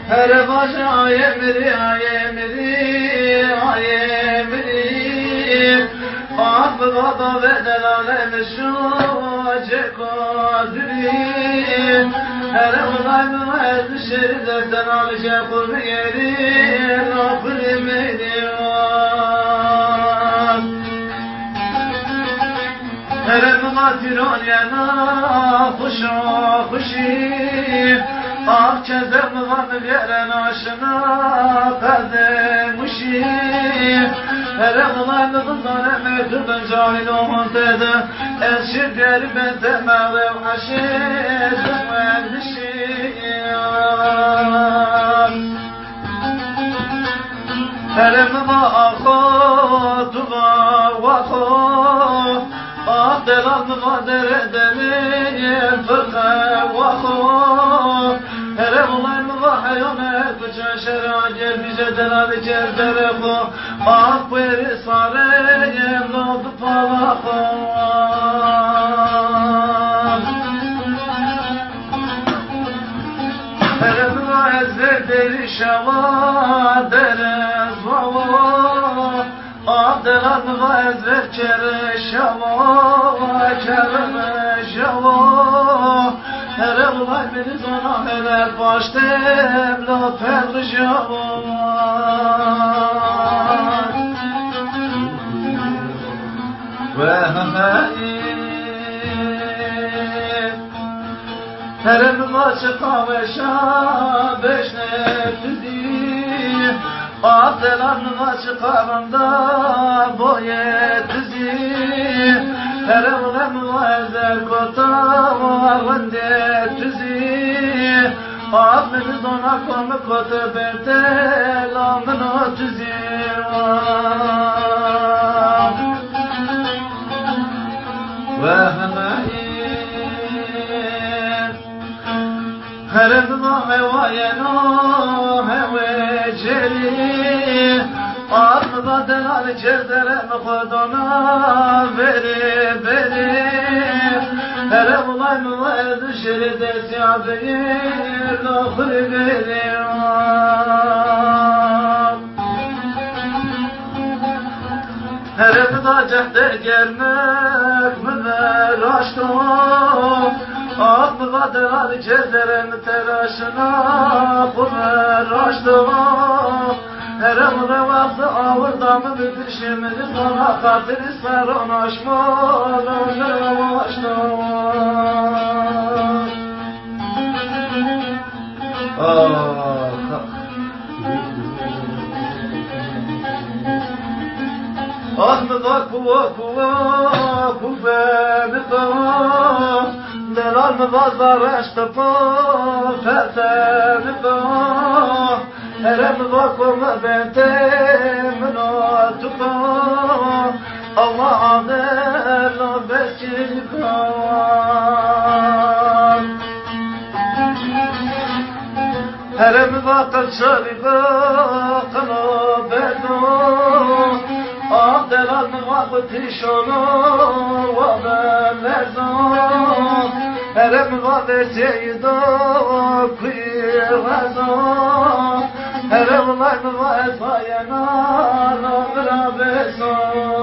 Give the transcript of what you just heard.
Her başı ayemiri ayemiri ayemiri Affı baba ve delalemi şu cekadiri Her olayımı ezişir dersen alışa kurbi yeri Nafri medivan Her muğatiron yana kuşa kuşi Ah kezem van gelen aşına kademuşi Her olayını kızlar mektubun cahil olman dedi Eşir ben temelim aşizim endişiyam Her mıvakho tuva vakho Ah delal mıvader edelim fırka vakho Her olay mıvahayonet bıçan şera gel bize delali gel derefo Ah bu eri sareyem oldu palakho Her mıvaezver deri şava derez vava Ah delal mıvaezver kere şava kere şava Her olay beni zona hele baştem la perjavan Ve her maçı kaveşa beş nefsi Abdelan maçı kavanda boye dizi Her evlem vazer kota vende dizi Abdeniz ona konu kota berte lamın o dizi Ve her evma hevayeno heveceli Armıda delal cezerem kodona veri veri Her evlay mıvay düşeri desi abeyir Nahri veri Her evda cehde gelmek müver aşkı Aklıma delal cezerem telaşına Kumer açtıma Her emre vakti ağırdamı bitişimini Sana katili saran aşma Lönüm açtıma Ahmıda kuva kuva kuvveni kuva Delal mı vazlar eştepa Feteni kuva Herem vakıma bentemin atuka Allah adela beski kuva Herem vakıl şariga kına bedo Ah delal mı vakı tişonu ve ben lerzan Herem vakı seyda kıyıvazan Her evlay mı vakı sayana Nâmıra besan